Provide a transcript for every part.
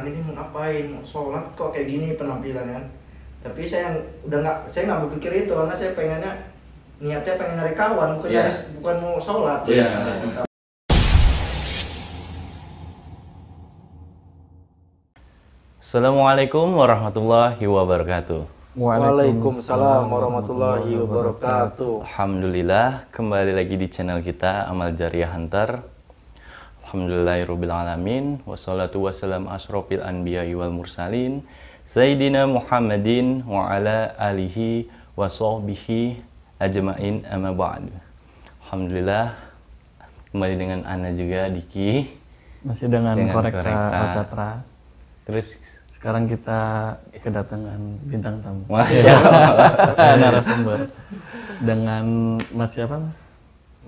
ini mau ngapain, mau sholat kok kayak gini penampilannya. Tapi saya nggak berpikir itu, karena saya pengennya, niat saya pengen nyari kawan, bukan mau sholat. Assalamualaikum warahmatullahi wabarakatuh. Waalaikumsalam warahmatullahi wabarakatuh. Alhamdulillah, kembali lagi di channel kita Amal Jariah Hunter. Alhamdulillahirabbil alamin, wassalatu wassalamu asyrofil anbiya'i wal mursalin Sayyidina Muhammadin wa ala alihi wa sahbihi ajma'in amma ba'du. Alhamdulillah, kembali dengan Ana juga, Diki. Masih dengan Korekta Ocatra. Terus sekarang kita kedatangan bintang tamu. Masya Allah. Narasumber. Dengan Mas siapa, Mas?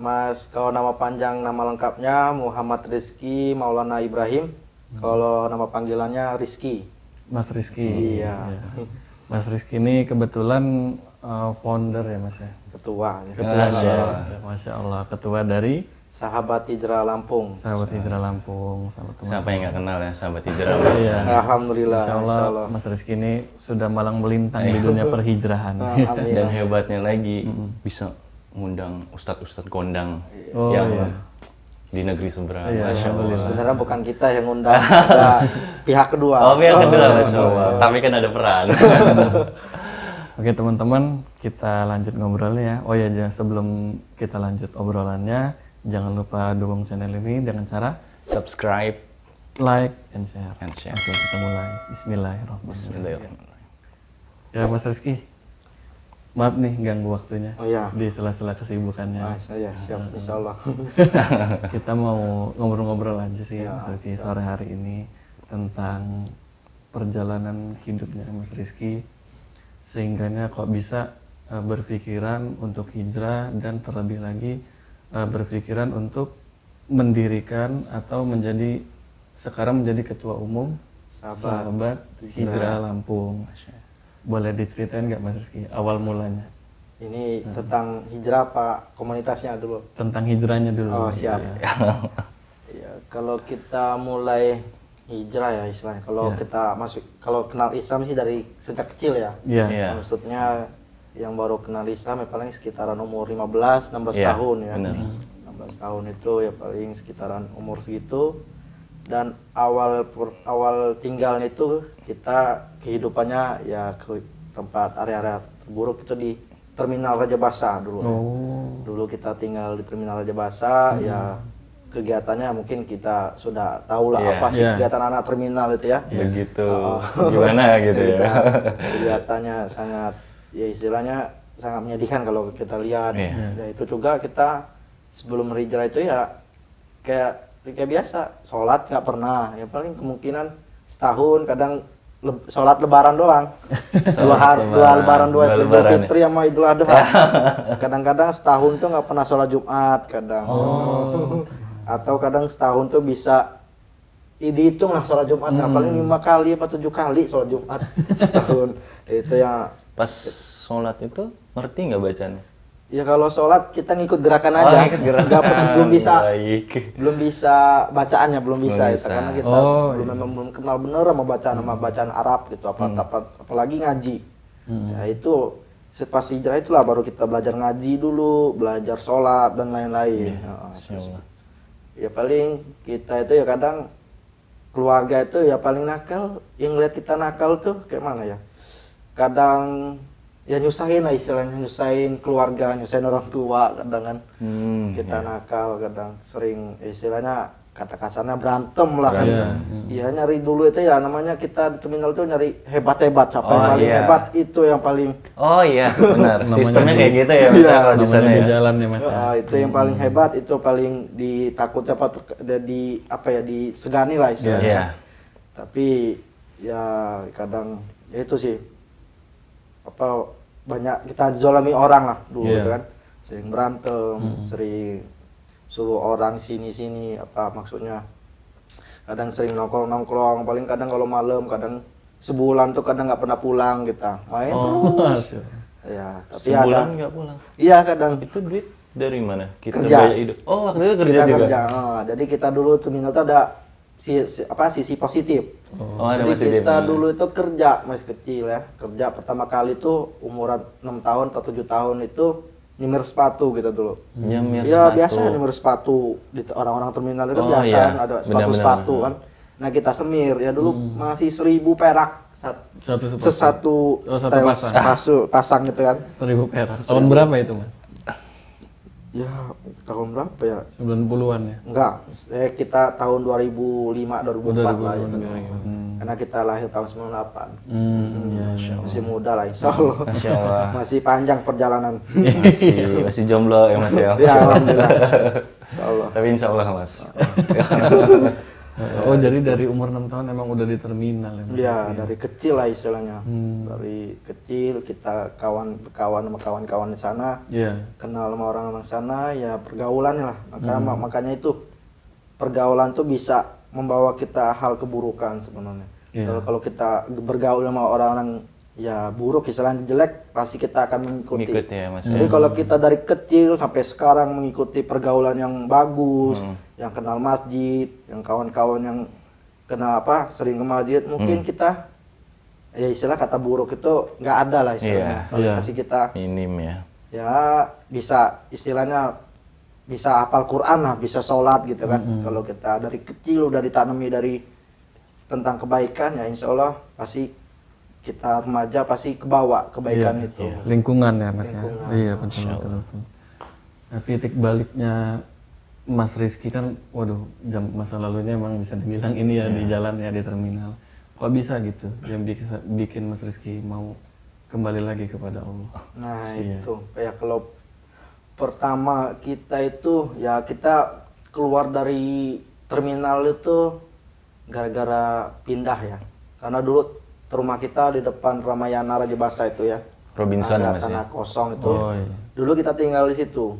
Mas, kalau nama panjang, nama lengkapnya Muhammad Rizky Maulana Ibrahim. Kalau nama panggilannya Rizky. Mas Rizky. Iya. Mas Rizky ini kebetulan founder ya, Mas ya? Ketua. Masya Allah. Ketua dari Sahabat Hijrah Lampung. Sahabat Hijrah Lampung. Siapa yang nggak kenal ya Sahabat Hijrah? Iya. Alhamdulillah. Insya Allah Mas Rizky ini sudah malang melintang di dunia perhijrahan. Dan hebatnya lagi bisa ngundang ustadz-ustadz kondang yang di negeri seberang. Masya Allah. Sebenarnya bukan kita yang ngundang, ada pihak kedua. Oh, pihak kedua, Masya Allah. Tapi kan ada peran. Oke teman-teman, kita lanjut ngobrolnya ya. Oh ya, sebelum kita lanjut obrolannya, jangan lupa dukung channel ini dengan cara subscribe, like, and share. share. Oke, kita mulai. Bismillahirrahmanirrahim. Bismillahirrahmanirrahim. Ya Mas Rizky, maaf nih ganggu waktunya. Oh ya. Di sela-sela kesibukannya. Saya siap, insya Allah. Kita mau ngobrol-ngobrol aja sih Ya, Mas Rizky sore hari ini tentang perjalanan hidupnya Mas Rizky, sehingganya kok bisa berpikiran untuk hijrah dan terlebih lagi berpikiran untuk mendirikan atau sekarang menjadi ketua umum Sahabat Hijrah Lampung. Boleh diceritain nggak Mas Rizky awal mulanya? Ini tentang hijrah apa komunitasnya dulu? Tentang hijrahnya dulu. Oh siap. Ya, kalau kita mulai hijrah ya istilahnya. Kalau kita kalau kenal Islam sih dari sejak kecil ya. Iya. Maksudnya yang baru kenal Islam ya paling sekitaran umur 15-16 tahun ya. Benar. 16 tahun itu ya paling sekitaran umur segitu. Dan awal tinggalnya itu kita kehidupannya ya ke tempat area-area terburuk itu di Terminal Raja Basa dulu. Dulu kita tinggal di Terminal Raja Basa ya, kegiatannya mungkin kita sudah tahu lah apa sih kegiatan anak terminal itu ya. Begitu. Gimana gitu ya. Kegiatannya sangat ya istilahnya sangat menyedihkan kalau kita lihat. Ya itu juga kita sebelum hijrah itu ya kayak biasa, sholat nggak pernah, ya paling kemungkinan setahun kadang sholat lebaran doang. dua lebaran Idul Fitri sama Idul Adha. Kadang-kadang setahun tuh nggak pernah sholat Jumat kadang. Atau kadang setahun tuh bisa dihitung lah sholat Jumat, paling 5 kali atau 7 kali sholat Jumat setahun. Itu ya. Pas sholat itu ngerti nggak bacanya? Ya kalau sholat kita ngikut gerakan aja, belum bisa bacaannya, belum bisa. Karena kita belum kenal bener sama bacaan Arab gitu, apalagi ngaji. Ya itu pas hijrah itulah baru kita belajar ngaji dulu, belajar sholat dan lain-lain. Ya paling kita itu ya kadang keluarga itu ya paling nakal, yang lihat kita nakal tuh kayak mana ya? Kadang ya nyusahin lah istilahnya, nyusahin keluarga, nyusahin orang tua kadang kan. Kita nakal, kadang sering istilahnya kata kasarnya berantem lah kan. Iya nyari dulu itu ya namanya kita di terminal itu nyari hebat-hebat, siapa yang paling hebat itu yang paling. Oh iya benar, sistemnya kayak gitu ya Mas kalau di sana di ya. jalan ya Mas. Itu yang paling hebat, itu paling ditakutnya disegani lah istilahnya. Tapi ya kadang ya itu sih banyak kita zolami orang lah dulu gitu kan, sering berantem, sering suruh orang sini maksudnya kadang sering nongkrong, paling kadang kalau malam kadang sebulan tuh kadang nggak pernah pulang kita main terus. Ya tapi sebulan nggak pulang. Iya kadang. Itu duit dari mana? Kita kerja. Hidup. Oh waktu itu kerja juga. Kerja. Jadi kita dulu terminal tuh ada sisi positif. Ada Jadi positif. kita dulu itu kerja masih kecil ya, kerja pertama kali itu umuran 6 tahun atau 7 tahun itu nyemir sepatu gitu dulu. Nyemir Ya sepatu. biasa nyemir sepatu di orang-orang terminal itu Oh, biasa iya. ada Benar-benar. sepatu kan. Nah kita semir ya dulu masih 1.000 perak Satu sesatu Oh, satu setel pasang. pasang gitu kan. 1.000 perak. Tahun berapa itu mas? Ya tahun berapa ya? 90-an ya? Enggak, kita tahun 2005 2004 lah ya. 2005. Karena kita lahir tahun 98. Iya. Masih muda lah insya Allah. Masya Allah. Masih panjang perjalanan. Masih jomblo ya Mas ya. Ya alhamdulillah. Insya Allah. Tapi insya Allah Mas. Oh jadi dari umur 6 tahun emang udah di terminal ya? Mas? Ya dari kecil lah istilahnya. Dari kecil kita kawan sama kawan-kawan di sana. Iya. Kenal sama orang-orang sana ya pergaulan lah. Makanya itu pergaulan tuh bisa membawa kita hal keburukan sebenarnya. Iya. Kalau kita bergaul sama orang-orang ya buruk, istilahnya jelek, pasti kita akan mengikuti. Ngikut ya Mas. Jadi kalau kita dari kecil sampai sekarang mengikuti pergaulan yang bagus, yang kenal masjid, yang kawan-kawan yang kenal sering ke masjid, mungkin kita ya istilah kata buruk itu nggak ada lah istilahnya. Kalau Iya. masih kita Minim ya. ya bisa istilahnya bisa hafal Quran lah, bisa sholat gitu kan. Kalau kita dari kecil udah ditanami dari tentang kebaikan ya insya Allah pasti kita remaja pasti kebawa kebaikan itu. Lingkungan ya mas Lingkungan. ya? Iya betul. Nah titik baliknya Mas Rizky kan, waduh masa lalunya emang bisa dibilang ini ya di jalan ya di terminal. Kok bisa gitu yang bikin Mas Rizky mau kembali lagi kepada Allah? Nah itu kayak kalau pertama kita itu ya kita keluar dari terminal itu gara-gara pindah ya. Karena dulu rumah kita di depan Ramayana Raja Basa itu ya. Robinson ada Mas ya. tanah kosong itu. Oh iya. Dulu kita tinggal di situ.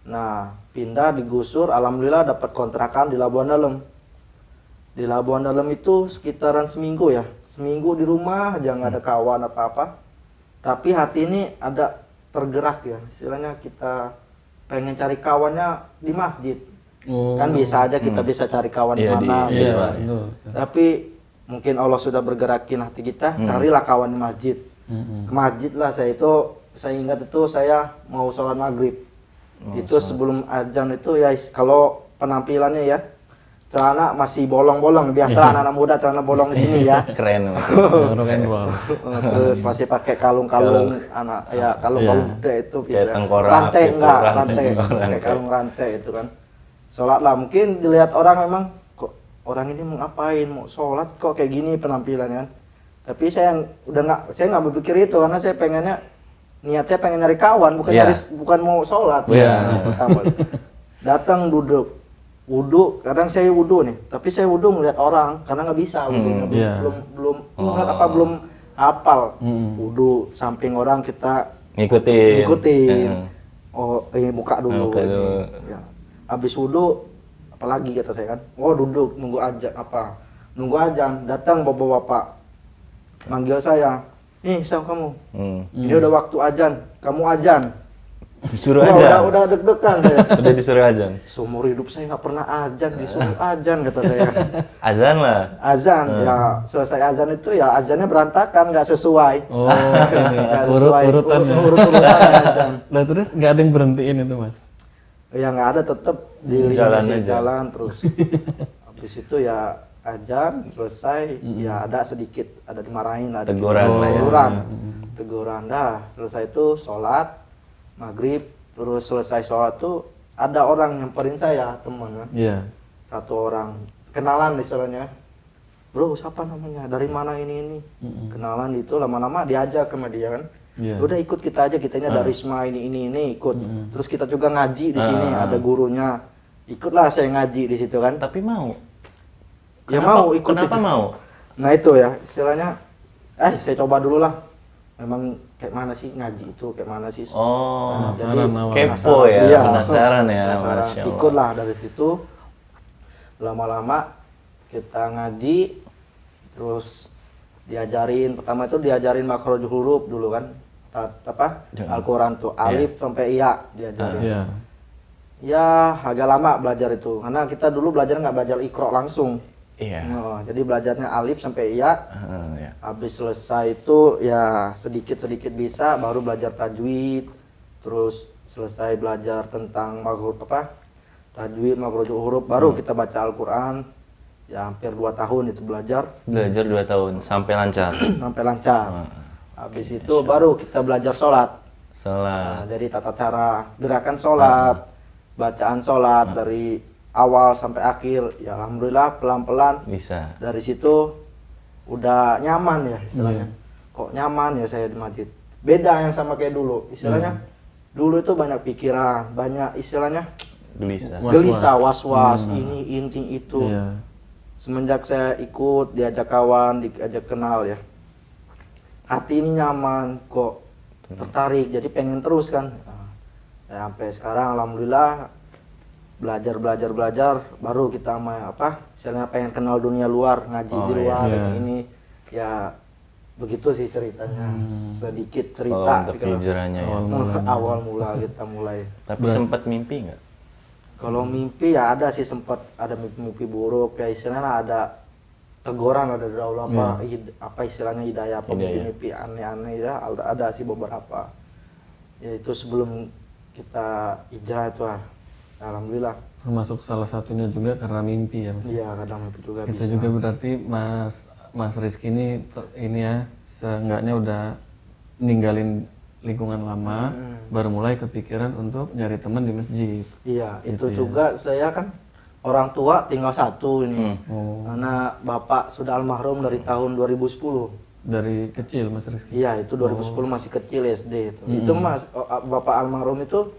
Nah, pindah digusur, alhamdulillah dapat kontrakan di Labuan Dalam. Di Labuan Dalam itu sekitaran seminggu ya. Seminggu di rumah aja nggak ada kawan apa-apa. Tapi hati ini ada tergerak ya. Istilahnya kita pengen cari kawannya di masjid. Oh. Kan bisa aja kita bisa cari kawan di Iya, mana di- gitu Iya kan. betul. Tapi mungkin Allah sudah bergerakin hati kita, carilah kawan di masjid. Ke masjid lah saya ingat itu saya mau sholat maghrib. Itu sebelum azan itu ya kalau penampilannya ya celana masih bolong-bolong, biasa anak-anak muda celana bolong di sini ya. Keren Mas. Rock and roll. Terus masih pakai kalung-kalung anak ya kalung-kalung gede itu Kayak biasa. tengkorak Rantai gitu, enggak, rantai. rantai. Oh, Pakai rantai. kalung rantai itu kan. Sholat lah, mungkin dilihat orang memang kok orang ini mau ngapain, mau sholat kok kayak gini penampilannya kan. Tapi saya nggak berpikir itu karena saya pengennya niat saya pengen nyari kawan bukan mau sholat. Iya. Pertama. Datang duduk wudu, kadang saya wudu nih, tapi saya wudu melihat orang karena nggak bisa wudunya Iya. belum ingat belum hafal wudu samping orang kita ngikutin. Oh, buka dulu. Buka dulu. Ya. Habis wudu apalagi kata saya kan. Oh, duduk nunggu azan Nunggu azan, datang bapak-bapak. Manggil saya. "Nih, sama kamu. Ini udah waktu azan. Kamu azan." Disuruh Wah, aja. udah deg-degan saya. Udah disuruh azan. Seumur hidup saya nggak pernah azan, disuruh azan kata saya. Azan lah. Azan, ya selesai azan itu ya azannya berantakan, nggak sesuai. Oh ini Nggak sesuai urutannya. urut-urutan azan. Nah terus nggak ada yang berhentiin itu mas? Ya nggak ada, tetap di Jalan masih aja. jalan terus. Habis itu ya azan selesai, ya ada sedikit, ada dimarahin, ada Teguran lah ya. teguran dah. Selesai itu sholat maghrib, terus selesai sholat tuh ada orang nyamperin saya, teman kan. Iya. Satu orang kenalan istilahnya. Bro, siapa namanya? Dari mana ini? Kenalan itu lama-lama diajak sama dia kan. Iya. Udah ikut kita aja, kitanya dari Risma ini ikut. Terus kita juga ngaji di sini, ada gurunya. Ikutlah saya ngaji di situ kan. Tapi mau. Ya mau ikut. Kenapa mau? Nah itu ya, istilahnya saya coba dulu lah. Memang kayak mana sih ngaji itu, kayak mana sih. Oh, Penasaran awal. kepo ya, Iya, penasaran ya. penasaran. Masya Allah. Ikutlah dari situ. Lama-lama kita ngaji, terus diajarin. Pertama itu diajarin makhraj huruf dulu kan. Al-Quran tuh alif sampai iya diajarin. Iya. Ya agak lama belajar itu, karena kita dulu belajar nggak belajar Iqra langsung. Iya. Jadi belajarnya alif sampai ya. Ya. Habis selesai itu ya sedikit-sedikit bisa, baru belajar tajwid. Terus selesai belajar tentang tajwid, makhrajul huruf, baru kita baca Al-Qur'an. Ya hampir 2 tahun itu belajar. Belajar 2 tahun sampai lancar. Sampai lancar. Habis itu baru kita belajar sholat. Sholat. Jadi tata cara gerakan sholat, bacaan sholat dari awal sampai akhir. Ya alhamdulillah pelan-pelan Bisa. dari situ udah nyaman ya istilahnya. Kok nyaman ya saya di masjid. Beda yang sama kayak dulu. Istilahnya dulu itu banyak pikiran, banyak istilahnya gelisah, was-was, ini inti itu. Semenjak saya ikut, diajak kawan, diajak kenal ya, hati ini nyaman, kok tertarik, jadi pengen terus kan. Ya, sampai sekarang alhamdulillah belajar, baru kita istilahnya pengen kenal dunia luar, ngaji di luar, ini ya begitu sih ceritanya, sedikit cerita. Untuk hijrahnya ya. Awal mula kita mulai. Tapi sempat mimpi nggak? Kalau mimpi ya ada sih, sempat ada mimpi buruk ya, istilahnya ada teguran ada dari Allah apa istilahnya hidayah, apa mimpi aneh-aneh ya, ada sih beberapa. Ya itu sebelum kita hijrah itu alhamdulillah. Termasuk salah satunya juga karena mimpi ya Mas. Iya, kadang mimpi juga Kita bisa. juga berarti Mas Rizky ini ya seenggaknya udah ninggalin lingkungan lama, baru mulai kepikiran untuk nyari teman di masjid. Iya, itu juga saya kan orang tua tinggal satu ini. Karena bapak sudah almarhum dari tahun 2010. Dari kecil Mas Rizky? Iya, itu 2010 masih kecil SD itu. Itu bapak almarhum itu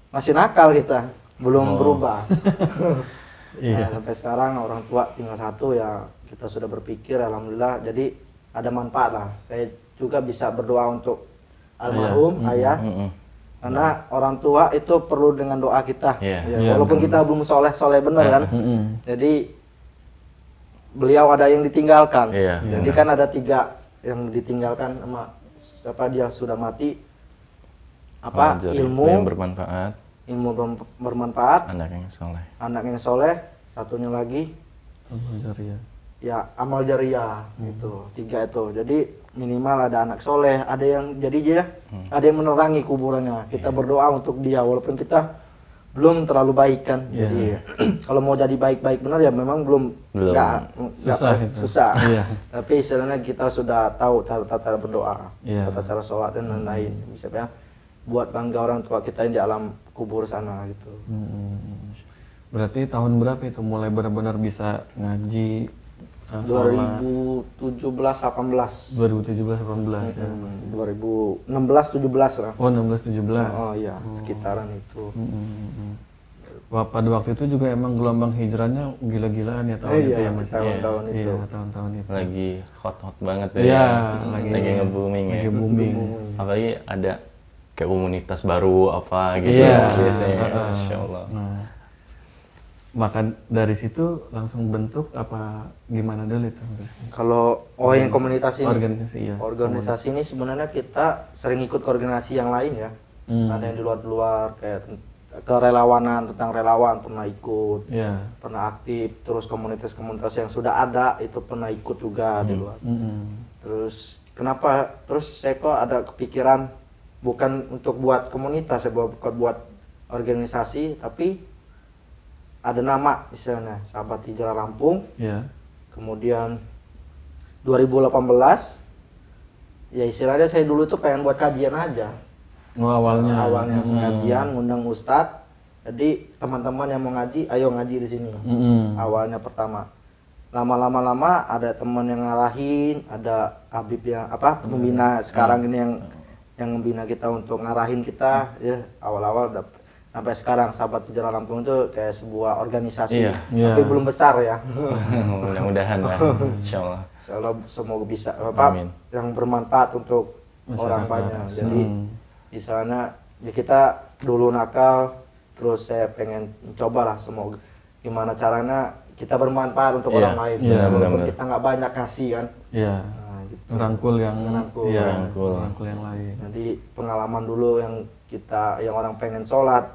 masih nakal kita, belum berubah. Nah, sampai sekarang orang tua tinggal satu ya, kita sudah berpikir alhamdulillah, jadi ada manfaat lah. Saya juga bisa berdoa untuk almarhum ayah. Karena orang tua itu perlu dengan doa kita. Walaupun kita belum soleh bener kan. Jadi beliau ada yang ditinggalkan. Jadi kan ada 3 yang ditinggalkan sama dia sudah mati. Ilmu yang bermanfaat. Ilmu bermanfaat. Anak yang soleh. Satunya lagi Amal jariah. Ya amal jariah gitu. 3 itu. Jadi minimal ada anak soleh, ada yang jadi dia, ada yang menerangi kuburannya. Kita berdoa untuk dia walaupun kita belum terlalu baik kan. Jadi kalau mau jadi baik-baik benar ya memang belum. Susah. Tapi istilahnya kita sudah tahu tata cara berdoa, tata cara sholat dan lain-lain. Bisa ya buat bangga orang tua kita yang di alam kubur sana gitu. Berarti tahun berapa itu mulai benar-benar bisa ngaji? 2017-18 ya. 2016-17 lah. Oh 16-17. Oh iya, sekitaran itu. Pada waktu itu juga emang gelombang hijrahnya gila-gilaan ya tahun itu ya Mas. Tahun-tahun itu. Iya, tahun-tahun itu. Lagi hot banget ya. Iya, lagi nge-booming ya. Lagi booming. Apalagi ada kayak komunitas baru apa gitu biasanya. Masya Allah. Maka dari situ langsung bentuk apa gimana dulu itu? Kalau yang komunitas ini, organisasi ini sebenarnya kita sering ikut koordinasi yang lain ya. Ada yang di luar kayak kerelawanan, tentang relawan pernah ikut, pernah aktif. Terus komunitas-komunitas yang sudah ada itu pernah ikut juga di luar. Terus kenapa? Terus saya kok ada kepikiran bukan untuk buat komunitas, bukan buat organisasi, tapi ada nama misalnya Sahabat Hijrah Lampung. Kemudian 2018 ya istilahnya saya dulu tuh pengen buat kajian aja. Awalnya pengajian, ngundang ustadz. Jadi teman-teman yang mau ngaji, ayo ngaji di sini. Awalnya pertama. Lama-lama ada teman yang ngarahin, ada Habib yang pembina sekarang ini yang membina kita untuk ngarahin kita ya awal-awal sampai sekarang Sahabat Hijrah Lampung itu kayak sebuah organisasi, tapi belum besar ya. Mudah-mudahan lah, insyaallah. Semoga bisa yang bermanfaat untuk orang banyak. Jadi di sana ya kita dulu nakal, terus saya pengen coba lah semoga gimana caranya kita bermanfaat untuk orang lain. Walaupun kita nggak banyak ngasih kan. Gitu. Rangkul yang lain. Jadi pengalaman dulu yang orang pengen sholat,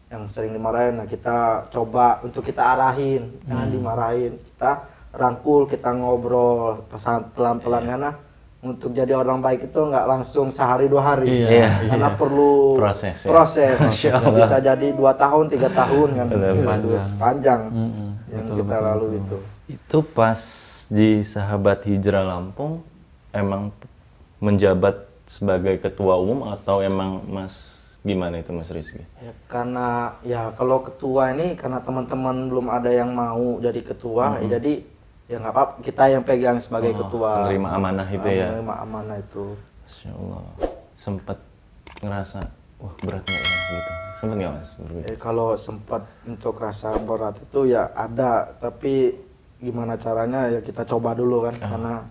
yang sering dimarahin, nah kita coba untuk kita arahin, jangan dimarahin, kita rangkul, kita ngobrol pelan-pelan karena untuk jadi orang baik itu nggak langsung sehari 2 hari, karena perlu proses. Bisa jadi 2 tahun 3 tahun kan, panjang yang kita lalui itu. Itu pas di Sahabat Hijrah Lampung emang menjabat sebagai ketua umum atau emang gimana itu Mas Rizky? Ya, karena ya kalau ketua ini karena teman-teman belum ada yang mau jadi ketua, ya jadi ya nggak apa-apa, kita yang pegang sebagai ketua. Menerima amanah itu ya? Menerima amanah itu. Masya Allah. Sempat ngerasa, wah berat nggak ya gitu? Sempat nggak Mas? Kalau sempat untuk rasa berat itu ya ada, tapi gimana caranya ya kita coba dulu kan, karena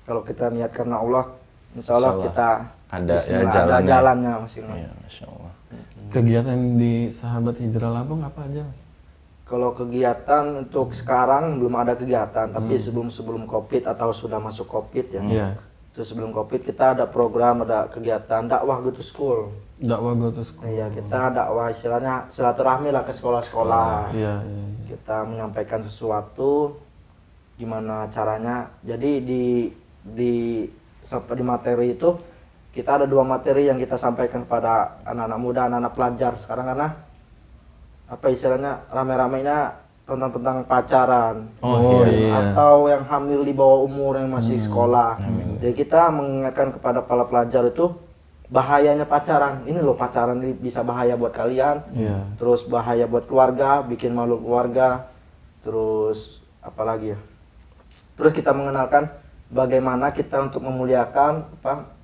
kalau kita niat karena Allah, insya Allah kita ada jalannya masing-masing. Ya, Masya Allah. Kegiatan di Sahabat Hijrah Lampung apa aja Mas? Kalau kegiatan untuk sekarang belum ada kegiatan, tapi sebelum COVID atau sudah masuk COVID ya. Itu sebelum COVID kita ada program, ada kegiatan dakwah go to school. Dakwah go to school. Iya, kita dakwah istilahnya silaturahmi lah ke sekolah-sekolah. Iya. Kita menyampaikan sesuatu gimana caranya. Jadi di materi itu kita ada 2 materi yang kita sampaikan pada anak-anak muda, anak-anak pelajar sekarang karena apa istilahnya rame-ramenya tentang pacaran, atau yang hamil di bawah umur yang masih sekolah. Jadi kita mengingatkan kepada para pelajar itu bahayanya pacaran. Ini loh, pacaran ini bisa bahaya buat kalian, terus bahaya buat keluarga, bikin malu keluarga, terus apalagi ya. Terus kita mengenalkan bagaimana kita untuk memuliakan,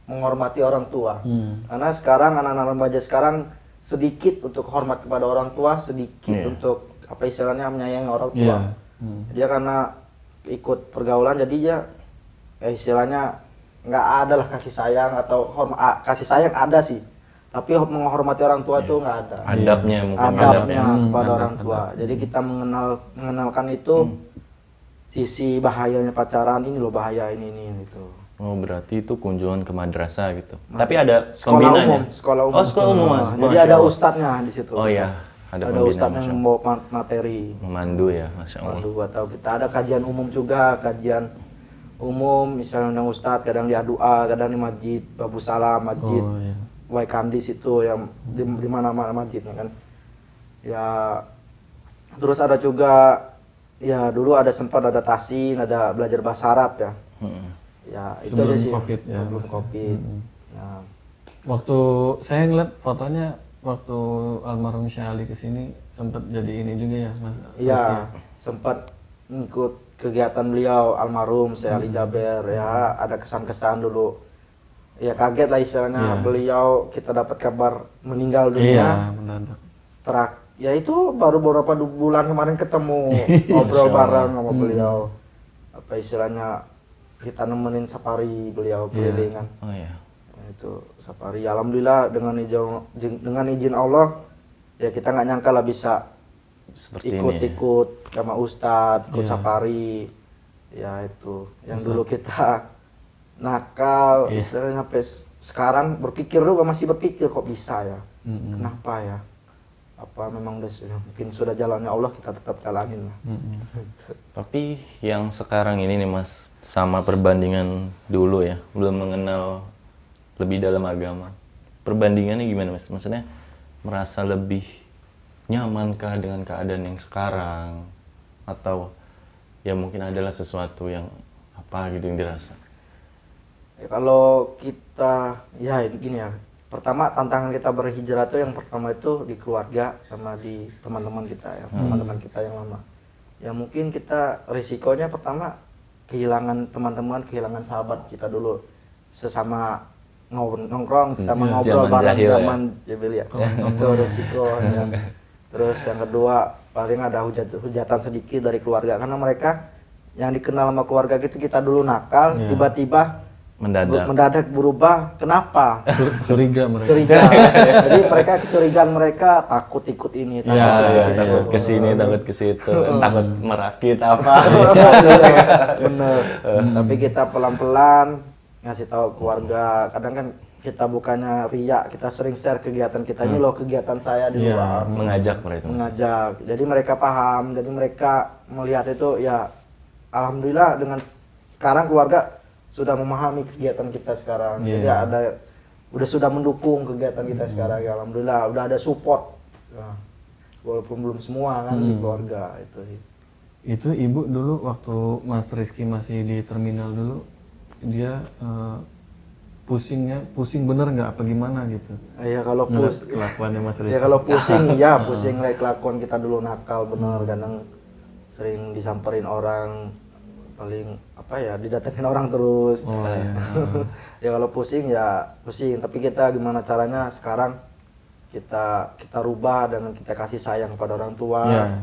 menghormati orang tua. Karena sekarang anak-anak remaja sekarang sedikit untuk hormat kepada orang tua, sedikit untuk apa istilahnya menyayangi orang tua. Dia karena ikut pergaulan jadi dia istilahnya nggak ada lah kasih sayang atau kasih sayang ada sih, tapi menghormati orang tua tuh nggak ada. Adabnya mungkin kepada orang tua. Jadi kita mengenalkan itu sisi bahayanya pacaran, ini loh bahaya ini gitu. Oh, berarti itu kunjungan ke madrasah gitu. Tapi ada pembinanya? Sekolah umum. Oh, sekolah umum Mas. Jadi ada ustadznya di situ. Oh iya, ada ustadz yang membawa materi. Memandu ya, Masya Allah. Memandu, atau kita ada kajian umum juga, kajian umum misalnya ustadz kadang dia doa, kadang di masjid Babu Salam, masjid Waikandis itu yang di mana-mana masjidnya kan. Ya, terus ada juga ya dulu ada sempat ada tasin, ada belajar bahasa Arab ya. Ya itu sebelum aja sih. COVID ya. Sebelum COVID. Ya. Waktu saya ngeliat fotonya waktu almarhum Syekh Ali kesini sempat jadi ini juga ya Mas? Iya, sempat ikut kegiatan beliau almarhum Syekh Ali Jaber ya, ada kesan-kesan dulu. Ya kaget lah istilahnya, beliau kita dapat kabar meninggal dunia. Iya, mendadak. Ya itu baru beberapa bulan kemarin ketemu ngobrol bareng sama beliau. Apa istilahnya kita nemenin safari beliau keliling kan. Oh iya. Nah, itu safari. Alhamdulillah dengan izin Allah ya kita nggak nyangka lah bisa ikut sama Ustadz, ikut safari. Ya itu yang dulu kita nakal, istilahnya sampai sekarang berpikir juga masih berpikir kok bisa ya. Kenapa ya? Apa memang mungkin sudah jalannya Allah, kita tetap jalanin lah. Tapi yang sekarang ini nih Mas, sama perbandingan dulu ya, belum mengenal lebih dalam agama. Perbandingannya gimana Mas? Maksudnya merasa lebih nyamankah dengan keadaan yang sekarang? Atau ya mungkin adalah sesuatu yang apa gitu yang dirasa? Ya, kalau kita, ya gini ya, pertama tantangan kita berhijrah itu yang pertama itu di keluarga sama di teman-teman kita ya, teman-teman kita yang lama. Ya mungkin kita risikonya pertama kehilangan teman-teman, kehilangan sahabat kita dulu, sesama nongkrong, sama ngobrol bareng zaman jahiliyah ya. Itu risiko ya. Terus yang kedua paling ada hujatan sedikit dari keluarga, karena mereka yang dikenal sama keluarga kita dulu nakal, tiba-tiba mendadak berubah. Kenapa? Curiga mereka. Jadi mereka kecurigaan, mereka takut ikut ini, takut kesini, takut ke situ, takut merakit apa. Bener. Tapi kita pelan-pelan ngasih tahu keluarga. Kadang kan kita bukannya riak, kita sering share kegiatan kita, ini loh kegiatan saya di luar. Mengajak mereka. Mengajak. Jadi mereka paham, jadi mereka melihat itu ya alhamdulillah dengan sekarang keluarga sudah memahami kegiatan kita sekarang. Jadi sudah mendukung kegiatan kita sekarang ya, alhamdulillah udah ada support. Nah, walaupun belum semua kan di keluarga itu sih. Itu ibu dulu waktu Mas Rizky masih di terminal dulu, dia pusing bener nggak apa gimana gitu? Iya kalau kelakuannya Mas Rizky. Ya kalau pusing pusing lihat kelakuan kita dulu nakal bener, kadang sering disamperin orang, paling didatengin orang terus. Ya kalau pusing ya pusing, tapi kita gimana caranya sekarang kita rubah dengan kita kasih sayang pada orang tua,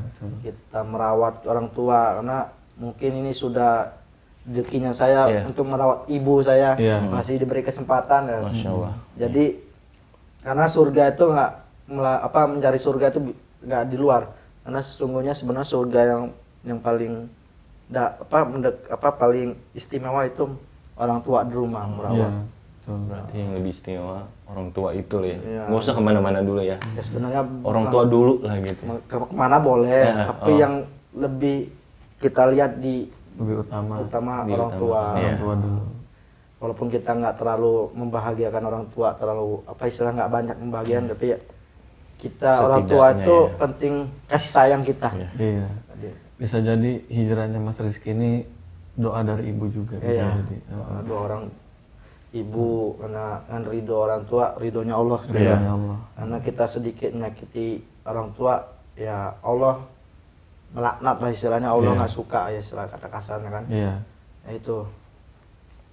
kita merawat orang tua, karena mungkin ini sudah rezekinya saya untuk merawat ibu saya, masih diberi kesempatan ya. Masya Allah. Jadi karena surga itu mencari surga itu nggak di luar, karena sesungguhnya sebenarnya surga yang paling paling istimewa itu orang tua di rumah merawat. Berarti yang lebih istimewa orang tua itu lah ya. Nggak usah kemana-mana dulu ya. Sebenarnya orang tua dulu lah gitu. Kemana boleh, tapi yang lebih kita lihat lebih utama orang tua. Orang tua dulu. Walaupun kita nggak terlalu membahagiakan orang tua, terlalu nggak banyak membahagiakan, tapi ya kita orang tua itu penting kasih sayang kita. Iya. Bisa jadi hijrahnya Mas Rizky ini doa dari ibu juga. Bisa jadi. Doa orang ibu, karena ridho orang tua, ridhonya Allah. Karena kita sedikit menyakiti orang tua, ya Allah melaknat lah istilahnya, Allah nggak suka ya istilah kata kasarnya kan. Ya itu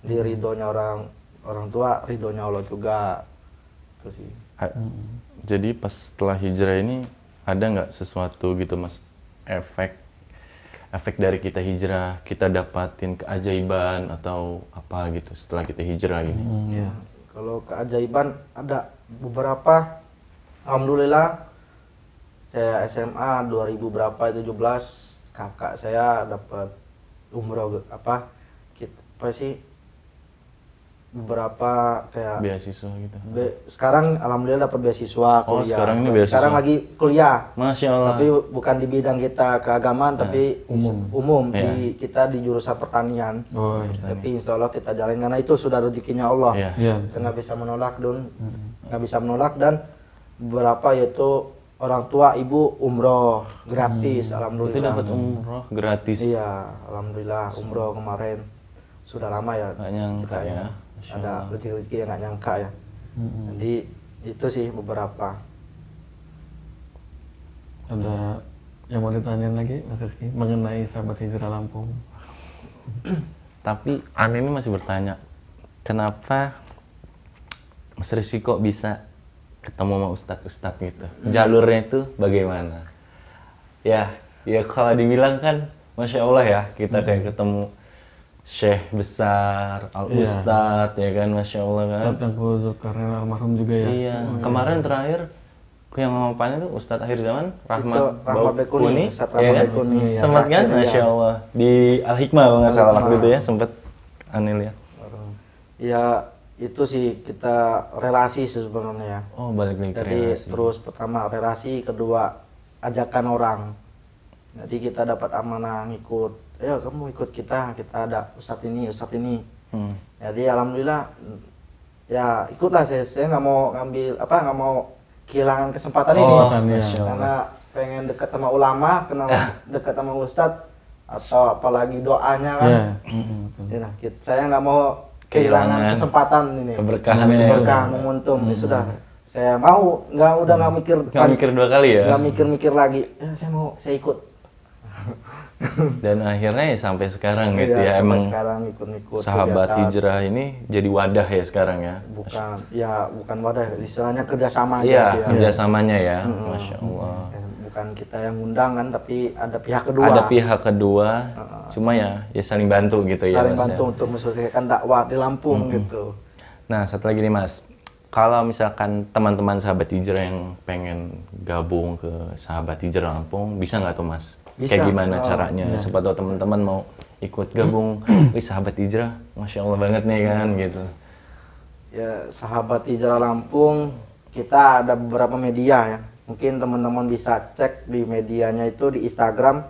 di ridhonya orang tua, ridhonya Allah juga. Itu sih. Jadi pas setelah hijrah ini ada nggak sesuatu gitu Mas, efek dari kita hijrah, kita dapatin keajaiban atau apa gitu setelah kita hijrah ini? Kalau keajaiban ada beberapa, alhamdulillah. Saya SMA 2000 berapa 17, kakak saya dapat umroh beberapa kayak beasiswa gitu. Sekarang alhamdulillah dapat beasiswa kuliah. Sekarang ini beasiswa. Sekarang lagi kuliah. Masya Allah. Tapi bukan di bidang kita keagamaan, tapi umum kita di jurusan pertanian. Tapi insya Allah kita jalan karena itu sudah rezekinya Allah. Kita nggak bisa menolak dan beberapa yaitu orang tua ibu umroh gratis, alhamdulillah. Itu dapat umroh gratis. Iya, alhamdulillah umroh kemarin. Sudah lama ya. Nggak nyangka ya. Ada rezeki yang nggak nyangka ya. Jadi itu sih beberapa. Ada yang mau ditanyain lagi Mas Rizky mengenai sahabat hijrah Lampung? Tapi Ane ini masih bertanya, kenapa Mas Rizky kok bisa ketemu sama ustadz gitu? Jalurnya itu bagaimana? Ya kalau dibilang kan, Masya Allah ya, kita kayak ketemu Syekh besar, Al-Ustadz ya kan, Masya Allah kan. Ustadz yang karena almarhum juga ya. Iya, kemarin terakhir yang ngomongnya tuh Ustadz akhir zaman, Rahmat Baikuni, ya kan? Sempat kan, Masya Allah, di Al-Hikmah kalau nggak salah waktu itu ya, sempat Anil ya. Ya, itu sih kita relasi sebenarnya. Oh, balik lagi ke relasi. Terus pertama relasi, kedua ajakan orang. Jadi kita dapat amanah ngikut. Ayo kamu ikut kita ada ustadz ini. Jadi alhamdulillah ya ikutlah saya nggak mau ngambil nggak mau kehilangan kesempatan ini. Karena pengen dekat sama ulama, dekat sama ustadz atau apalagi doanya kan. Saya nggak mau kehilangan kesempatan ini, keberkahan momentum. Sudah saya mau nggak mikir dua kali ya, nggak mikir lagi saya ikut. Dan akhirnya ya sampai sekarang gitu ya, emang sekarang ikut sahabat hijrah ini jadi wadah ya sekarang ya. Bukan wadah, istilahnya kerjasama aja sih. Kerjasamanya ya. Masya Allah. Bukan kita yang ngundang kan, tapi ada pihak kedua. Ada pihak kedua, cuma ya saling bantu gitu ya. Saling bantu untuk menyelesaikan dakwah di Lampung gitu. Nah, satu lagi nih Mas, kalau misalkan teman-teman sahabat hijrah yang pengen gabung ke sahabat hijrah Lampung, bisa nggak tuh Mas? Bisa. Kayak gimana caranya? Siapa tahu teman-teman mau ikut gabung, sahabat hijrah, Masya Allah banget nih kan gitu. Ya, sahabat hijrah Lampung, kita ada beberapa media ya. Mungkin teman-teman bisa cek di medianya itu di Instagram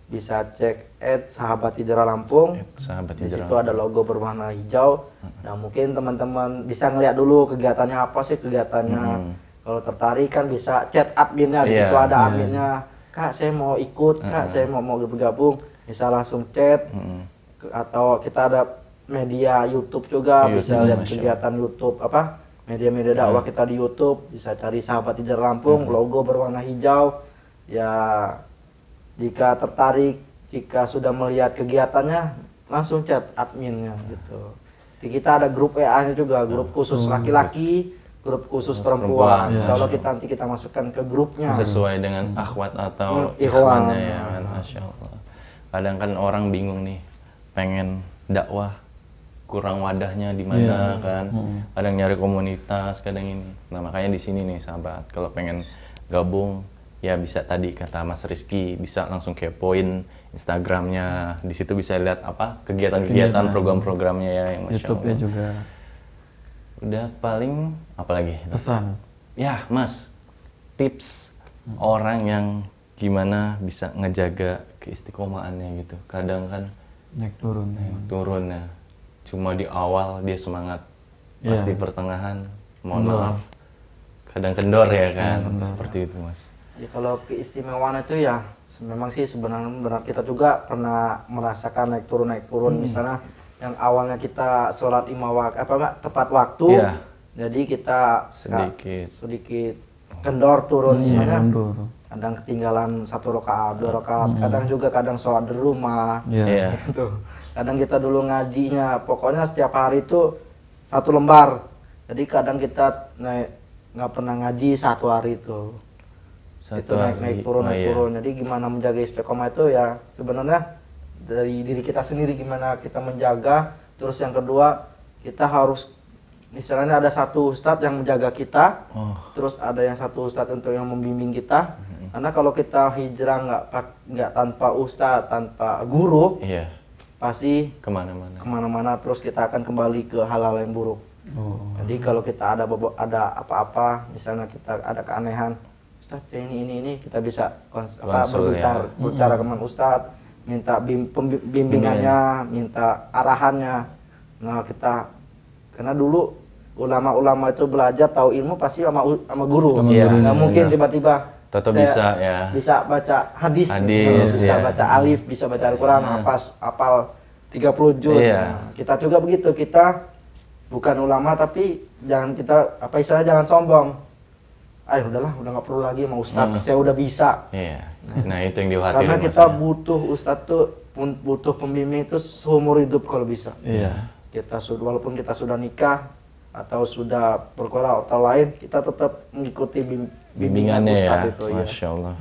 bisa cek @sahabat hijrah Lampung. Sahabat Di hijrah. situ ada logo berwarna hijau. Nah, mungkin teman-teman bisa ngeliat dulu kegiatannya apa sih kegiatannya. Kalau tertarik kan bisa chat adminnya, di situ ada adminnya. Kak, saya mau ikut, Kak, saya mau bergabung. Bisa langsung chat. Atau kita ada media YouTube juga, bisa lihat kegiatan YouTube media-media dakwah kita di YouTube. Bisa cari Sahabat Hijrah Lampung, logo berwarna hijau. Ya, jika tertarik, jika sudah melihat kegiatannya, langsung chat adminnya gitu. Di kita ada grup WA-nya juga, grup khusus laki-laki, grup khusus perempuan. Insya Allah nanti kita masukkan ke grupnya. Sesuai dengan akhwat atau ikhwan ikhwannya ya kan, Masya Allah. Kadang kan orang bingung nih, pengen dakwah, kurang wadahnya di mana kan. Kadang nyari komunitas, kadang ini. Nah makanya di sini nih sahabat, kalau pengen gabung, ya bisa tadi kata Mas Rizky, bisa langsung kepoin Instagramnya. Di situ bisa lihat apa kegiatan-kegiatan, program-programnya ya yang Masya YouTube-nya Allah. juga. Udah paling apa lagi? Pesan. Ya Mas, tips orang yang gimana bisa ngejaga keistiqomahannya gitu. Kadang kan Naik turun. turunnya cuma di awal dia semangat, pas di pertengahan mohon maaf kadang kendor ya kan, seperti itu Mas. Ya, kalau keistimewaan itu ya memang sih sebenarnya kita juga pernah merasakan naik turun. Misalnya yang awalnya kita sholat tepat waktu, jadi kita sedikit kendor turun, kadang ketinggalan 1 rakaat, 2 rakaat, kadang sholat di rumah, gitu. Kadang kita dulu ngajinya, pokoknya setiap hari itu 1 lembar, jadi kadang kita nggak pernah ngaji 1 hari itu. Itu naik turun. Jadi gimana menjaga istiqomah itu ya sebenarnya dari diri kita sendiri, gimana kita menjaga. Terus yang kedua, kita harus misalnya ada satu ustadz yang menjaga kita, terus ada yang satu ustadz untuk yang membimbing kita. Karena kalau kita hijrah nggak tanpa ustadz, tanpa guru, pasti kemana-mana terus kita akan kembali ke hal-hal yang buruk. Jadi kalau kita ada apa-apa, misalnya kita ada keanehan, Ustaz, ini kita bisa berbicara dengan Ustadz, minta bimbingannya, minta arahannya. Nah karena dulu ulama-ulama itu belajar tahu ilmu pasti sama guru. Nggak mungkin tiba-tiba bisa baca hadis, bisa baca alif, bisa baca Al-Quran, hafal 30 juz. Nah, kita juga begitu, kita bukan ulama tapi jangan sombong. Udahlah, udah nggak perlu lagi sama Ustadz, saya udah bisa. Nah itu yang dikhawatirkan. Karena kita butuh Ustadz tuh, butuh pembimbing itu seumur hidup kalau bisa. Walaupun kita sudah nikah atau sudah berkorban atau lain, kita tetap mengikuti bimbingan Ustadz itu. Masya Allah.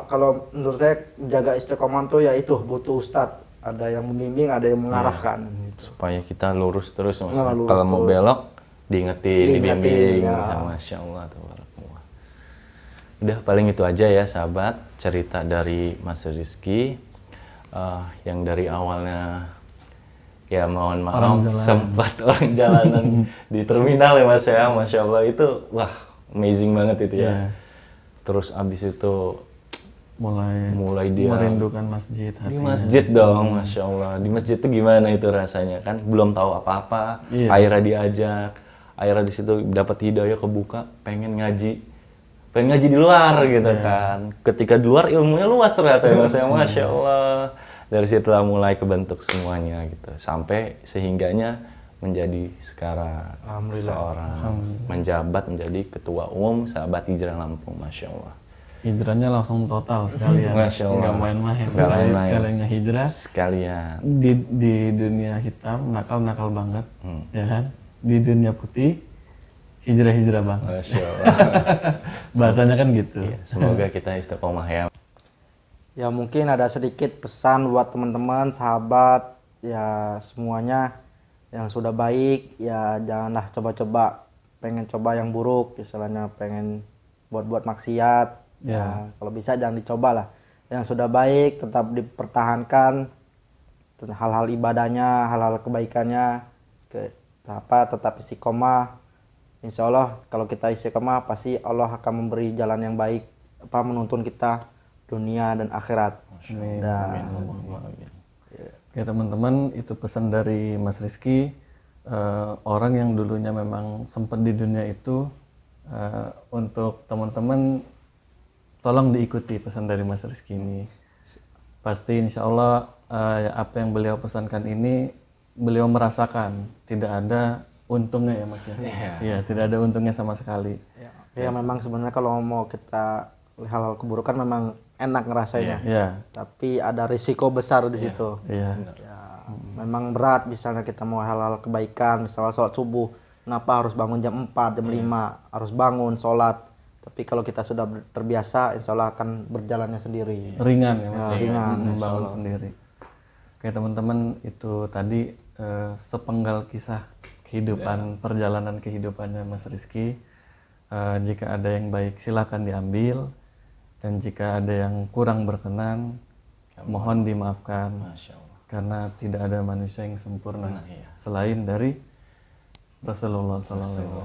Kalau menurut saya jaga istiqomah tuh ya itu butuh Ustadz, ada yang membimbing, ada yang mengarahkan. Gitu. Supaya kita lurus terus, kalau mau belok diingetin, dibimbing, Masya Allah, tabarakallah. Udah paling itu aja ya sahabat, cerita dari Mas Rizky yang dari awalnya ya mohon maaf sempat orang jalanan di terminal ya Mas ya, Masya Allah itu wah amazing banget itu ya. Terus abis itu mulai dia merindukan masjid. Di masjid dong, Masya Allah. Di masjid itu gimana itu rasanya kan? Belum tahu apa-apa, akhirnya diajak. Akhirnya di situ dapat hidayah, kebuka, pengen ngaji di luar gitu kan. Ketika di luar ilmunya luas ternyata ya Mas, Masya Allah. Dari situlah mulai kebentuk semuanya gitu. Sampai sehingganya menjadi sekarang seorang menjabat menjadi ketua umum Sahabat Hijrah Lampung, Masya Allah. Hijrahnya langsung total sekalian. Masya Allah. Nggak main-main. Sekalian ngehijrah. Sekalian. Di dunia hitam nakal banget, ya kan? Di dunia putih hijrah banget. Masya Allah. Bahasanya kan gitu. Semoga kita istiqomah ya. Ya mungkin ada sedikit pesan buat teman-teman, sahabat, ya semuanya yang sudah baik, ya janganlah coba-coba pengen coba yang buruk, istilahnya pengen buat maksiat. Ya kalau bisa jangan dicoba lah. Yang sudah baik tetap dipertahankan, hal-hal ibadahnya, hal-hal kebaikannya, tetap istiqomah. Insya Allah kalau kita istiqomah pasti Allah akan memberi jalan yang baik, menuntun kita dunia dan akhirat. Amin. Dan Oke teman-teman, itu pesan dari Mas Rizky. Orang yang dulunya memang sempat di dunia itu, untuk teman-teman tolong diikuti pesan dari Mas Rizky ini. Pasti insya Allah apa yang beliau pesankan ini beliau merasakan, tidak ada untungnya ya Mas ya. Iya, tidak ada untungnya sama sekali. Ya memang sebenarnya kalau mau kita hal-hal keburukan memang enak ngerasainnya. Iya. Tapi ada risiko besar di situ. Iya. Memang berat misalnya kita mau hal-hal kebaikan, misalnya sholat subuh, kenapa harus bangun jam 4, jam 5, harus bangun, sholat. Tapi kalau kita sudah terbiasa, insya Allah akan berjalannya sendiri. Ringan ya Mas. Ringan, membangun sendiri. Oke teman-teman, itu tadi sepenggal kisah kehidupan, perjalanan kehidupannya Mas Rizky. Jika ada yang baik silakan diambil, dan jika ada yang kurang berkenan mohon dimaafkan. Masya Allah. Karena tidak ada manusia yang sempurna selain dari Rasulullah SAW.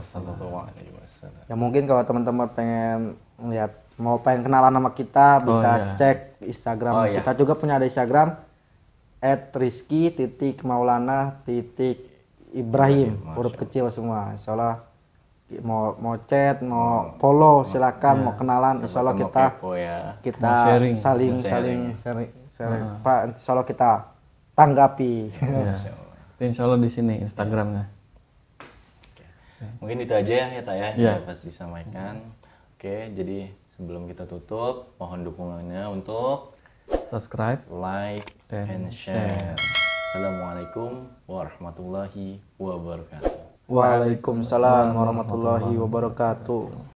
Ya mungkin kalau teman-teman pengen lihat, pengen kenalan sama kita, bisa cek Instagram. Kita juga punya ada Instagram @rizky_maulana_ibrahim, huruf kecil semua. Insya Allah mau chat, mau follow silakan, mau kenalan, insya Allah kita saling Pak, insya Allah kita tanggapi. Insya Allah di sini Instagramnya. Mungkin itu aja ya Tak ya, dapat disampaikan. Oke, jadi sebelum kita tutup, mohon dukungannya untuk subscribe, like, and share. Assalamualaikum warahmatullahi wabarakatuh. Waalaikumsalam warahmatullahi wabarakatuh.